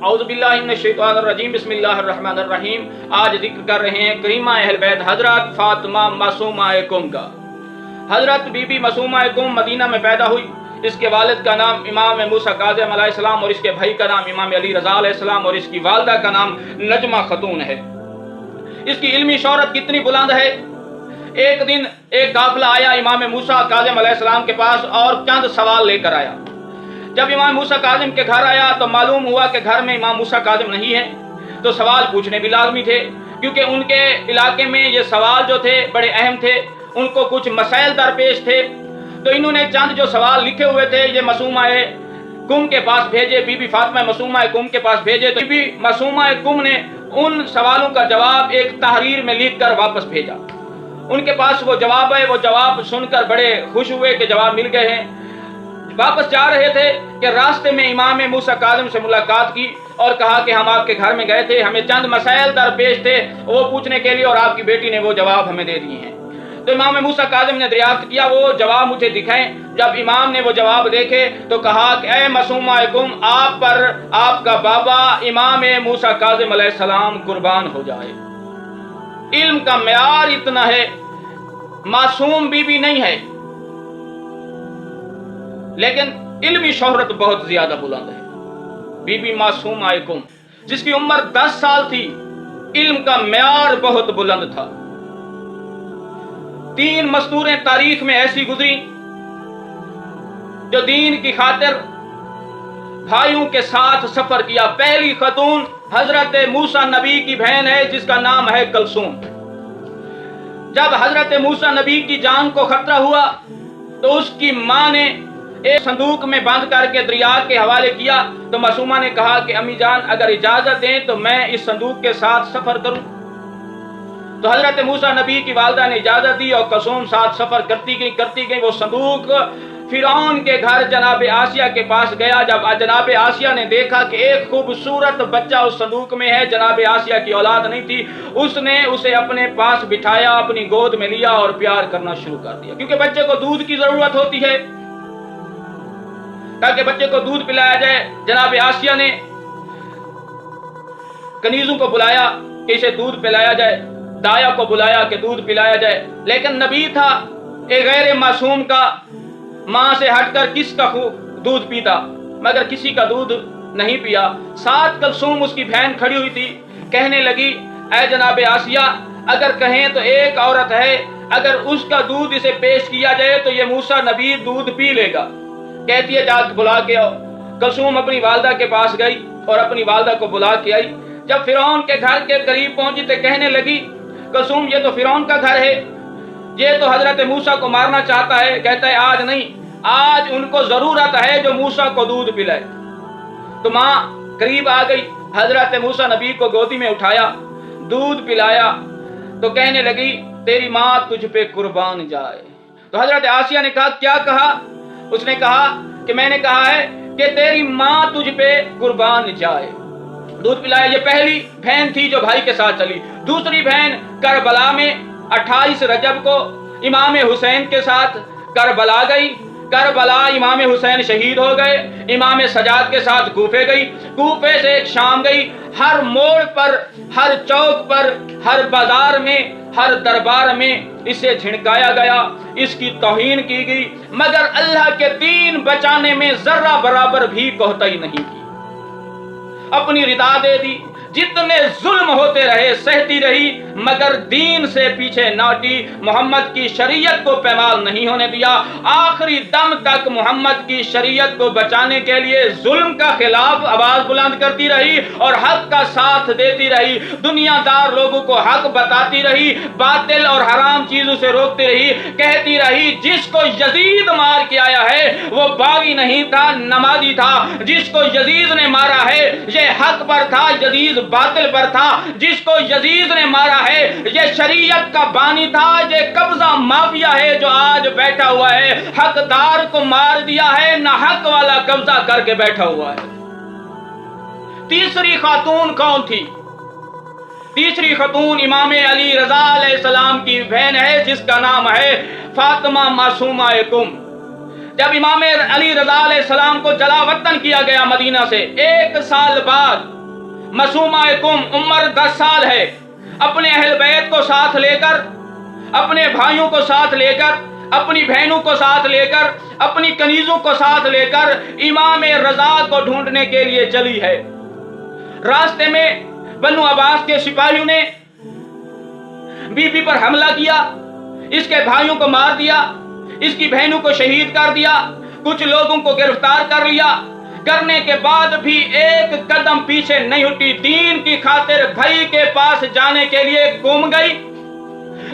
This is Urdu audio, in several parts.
اعوذ باللہ من الشیطان الرجیم، بسم اللہ الرحمن الرحیم۔ آج ذکر کر رہے ہیں کریمہ اہل بیت حضرت فاطمہ معصومہ کم کا۔ حضرت بی بی معصومہ کم مدینہ میں پیدا ہوئی۔ اس کے والد کا نام امام موسیٰ کاظم علیہ السلام اور اس کے بھائی کا نام امام علی رضا علیہ السلام اور اس کی والدہ کا نام نجمہ خاتون ہے۔ اس کی علمی شہرت کتنی بلند ہے۔ ایک دن ایک قافلہ آیا امام موسیٰ کاظم علیہ السلام کے پاس اور چند سوال لے کر آیا۔ جب امام موسیٰ کاظم کے گھر آیا تو معلوم ہوا کہ گھر میں امام موسیٰ کاظم نہیں ہے، تو سوال پوچھنے بھی لازمی تھے، کیونکہ ان کے علاقے میں یہ سوال جو تھے بڑے اہم تھے، ان کو کچھ مسائل درپیش تھے۔ تو انہوں نے چند جو سوال لکھے ہوئے تھے یہ معصومہ کم کے پاس بھیجے، بی بی فاطمہ معصومہ کم کے پاس بھیجے، تو بی بی معصومہ کم نے ان سوالوں کا جواب ایک تحریر میں لکھ کر واپس بھیجا۔ ان کے پاس وہ جواب ہے، وہ جواب سن کر بڑے خوش ہوئے کہ جواب مل گئے ہیں۔ واپس جا رہے تھے کہ راستے میں امام موسیٰ کاظم سے ملاقات کی اور کہا کہ ہم آپ کے گھر میں گئے تھے، ہمیں چند مسائل درپیش تھے وہ پوچھنے کے لیے اور آپ کی بیٹی نے وہ جواب ہمیں دے دیے ہیں۔ تو امام موسیٰ کاظم نے دریافت کیا وہ جواب مجھے دکھائیں۔ جب امام نے وہ جواب دیکھے تو کہا کہ اے معصومہ کم، آپ پر آپ کا بابا امام موسیٰ کاظم علیہ السلام قربان ہو جائے۔ علم کا معیار اتنا ہے، معصوم بی بی نہیں ہے لیکن علمی شہرت بہت زیادہ بلند ہے۔ بی بی معصومہ کم جس کی عمر 10 سال تھی، علم کا معیار بہت بلند تھا۔ 3 مستوریں تاریخ میں ایسی گزری جو دین کی خاطر بھائیوں کے ساتھ سفر کیا۔ پہلی خاتون حضرت موسیٰ نبی کی بہن ہے جس کا نام ہے کلثوم۔ جب حضرت موسیٰ نبی کی جان کو خطرہ ہوا تو اس کی ماں نے ایک صندوق میں بند کر کے دریا کے حوالے کیا، تو معصومہ نے کہا کہ امی جان اگر اجازت دیں تو میں اس صندوق کے ساتھ سفر کروں۔ تو حضرت موسیٰ نبی کی والدہ نے اجازت دی اور کلثوم ساتھ سفر کرتی گئی۔ وہ صندوق فرعون کے گھر جناب آسیہ کے پاس گیا۔ جب جناب آسیہ نے دیکھا کہ ایک خوبصورت بچہ اس صندوق میں ہے، جناب آسیہ کی اولاد نہیں تھی، اس نے اسے اپنے پاس بٹھایا، اپنی گود میں لیا اور پیار کرنا شروع کر دیا، کیونکہ بچے کو دودھ کی ضرورت ہوتی ہے تاکہ بچے کو دودھ پلایا جائے۔ جناب آسیہ نے کنیزوں کو بلایا کہ اسے دودھ پلایا جائے، دایا کو بلایا کہ دودھ پلایا جائے، لیکن نبی تھا ایک غیر معصوم کا ماں سے ہٹ کر کس کا دودھ پیتا، مگر کسی کا دودھ نہیں پیا۔ ساتھ کلثوم اس کی بہن کھڑی ہوئی تھی، کہنے لگی اے جناب آسیہ اگر کہیں تو ایک عورت ہے، اگر اس کا دودھ اسے پیش کیا جائے تو یہ موسیٰ نبی دودھ پی لے گا۔ کہتی ہے جا بلا کے آؤ۔ کلثوم اپنی والدہ کے پاس گئی اور اپنی والدہ کو بلا کے آئی۔ جب فرعون کے گھر کے قریب پہنچی تو کہنے لگی کلثوم یہ تو فرعون کا گھر ہے، یہ تو حضرت موسیٰ کو مارنا چاہتا ہے۔ کہتا ہے آج نہیں، آج ان کو ضرورت ہے جو موسیٰ کو دودھ پلائے۔ تو ماں قریب آ گئی، حضرت موسیٰ نبی کو گودی میں اٹھایا، دودھ پلایا، تو کہنے لگی تیری ماں تجھ پہ قربان جائے۔ تو حضرت آسیہ نے کہا کیا کہا؟ اس نے کہا کہ میں نے کہا ہے کہ تیری ماں تجھ پہ قربان جائے۔ دودھ پلایا۔ یہ پہلی بہن تھی جو بھائی کے ساتھ چلی۔ دوسری بہن کربلا میں 28 رجب کو امام حسین کے ساتھ کربلا گئی۔ کربلا امام حسین شہید ہو گئے۔ امام سجاد کے ساتھ کوفے گئی، کوفے سے ایک شام گئی۔ ہر موڑ پر، ہر چوک پر، ہر بازار میں، ہر دربار میں اسے جھڑکایا گیا، اس کی توہین کی گئی، مگر اللہ کے دین بچانے میں ذرہ برابر بھی کوتاہی نہیں کی۔ اپنی رضا دے دی، جتنے ظلم ہوتے رہے سہتی رہی، مگر دین سے پیچھے نہ ہٹی، محمد کی شریعت کو پامال نہیں ہونے دیا۔ آخری دم تک محمد کی شریعت کو بچانے کے لیے ظلم کا خلاف آواز بلند کرتی رہی اور حق کا ساتھ دیتی رہی۔ دنیا دار لوگوں کو حق بتاتی رہی، باطل اور حرام چیزوں سے روکتی رہی، کہتی رہی جس کو یزید مار کے آیا ہے وہ باغی نہیں تھا، نمازی تھا۔ جس کو یزید نے مارا ہے یہ حق پر تھا، یزید باطل پر تھا۔ جس کو یزید نے مارا ہے یہ شریعت کا بانی تھا، یہ قبضہ مافیا ہے جو آج بیٹھا ہوا ہے۔ حقدار کو مار دیا ہے، نہ حق والا قبضہ کر کے بیٹھا ہوا ہے۔ تیسری خاتون کون تھی؟ تیسری خاتون امام علی رضا علیہ السلام کی بہن ہے جس کا نام ہے فاطمہ معصومہ کم۔ جب امام علی رضا علیہ السلام کو جلا وطن کیا گیا مدینہ سے، 1 سال بعد معصومہ قم عمر 10 سال ہے، اپنے اہل بیت کو ساتھ لے کر، اپنے بھائیوں کو ساتھ لے کر، اپنی بہنوں کو ساتھ لے کر، اپنی کنیزوں کو ساتھ لے کر امام رضا کو ڈھونڈنے کے لیے چلی ہے۔ راستے میں بنو عباس کے سپاہیوں نے بی بی پر حملہ کیا، اس کے بھائیوں کو مار دیا، اس کی بہنوں کو شہید کر دیا، کچھ لوگوں کو گرفتار کر لیا، کرنے کے بعد بھی ایک قدم پیچھے نہیں ہٹی، دین کی خاطر بھائی کے پاس جانے کے لیے قم گئی۔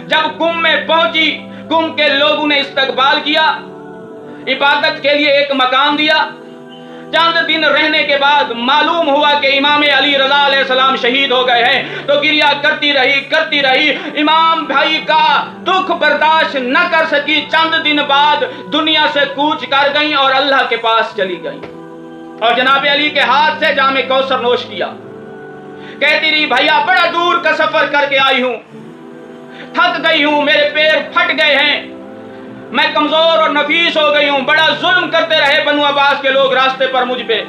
جب قم میں پہنچی، قم کے لوگوں نے استقبال کیا، عبادت کے لیے ایک مقام دیا۔ چند دن رہنے کے بعد معلوم ہوا کہ امام علی رضا علیہ السلام شہید ہو گئے ہیں، تو گریہ کرتی رہی، امام بھائی کا دکھ برداشت نہ کر سکی، چند دن بعد دنیا سے کوچ کر گئیں اور اللہ کے پاس چلی گئیں، اور جناب علی کے ہاتھ سے جام کوثر نوش کیا۔ کہتی رہی بھیا بڑا دور کا سفر کر کے آئی ہوں، تھک گئی ہوں، میرے پیر پھٹ گئے ہیں، میں کمزور اور نفیس ہو گئی ہوں، بڑا ظلم کرتے رہے بنو عباس کے لوگ راستے پر مجھ پہ،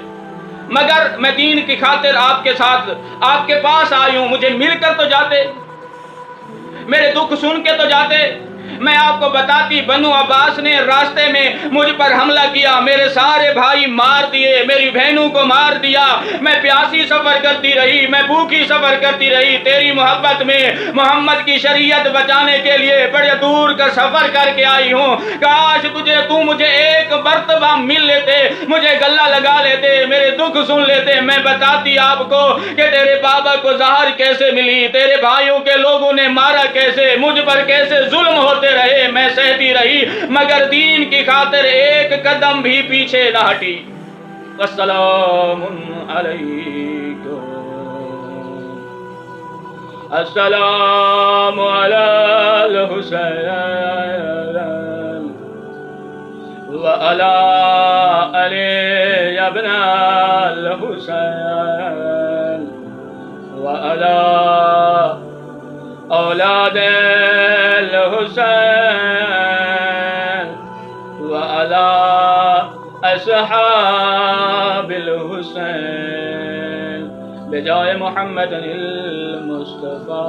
مگر میں دین کی خاطر آپ کے ساتھ آپ کے پاس آئی ہوں، مجھے مل کر تو جاتے، میرے دکھ سن کے تو جاتے۔ میں آپ کو بتاتی، بنو عباس نے راستے میں مجھ پر حملہ کیا، میرے سارے بھائی مار دیے، میری بہنوں کو مار دیا، میں پیاسی سفر کرتی رہی، میں بھوکی سفر کرتی رہی، تیری محبت میں محمد کی شریعت بچانے کے لیے بڑے دور کا سفر کر کے آئی ہوں، کاش تو مجھے ایک مرتبہ مل لیتے، مجھے گلہ لگا لیتے، میرے دکھ سن لیتے، میں بتاتی آپ کو کہ تیرے بابا کو زہر کیسے ملی، تیرے بھائیوں کے لوگوں نے مارا کیسے، مجھ پر کیسے ظلم ہوتے رہے، میں سہتی رہی، مگر دین کی خاطر ایک قدم بھی پیچھے نہ ہٹی۔ السلام علیکم، السلام علی الحسین وعلی علی ابن الحسین وعلی اولاد الحسین وعلی اصحاب الحسین بجائے محمد المصطفیٰ۔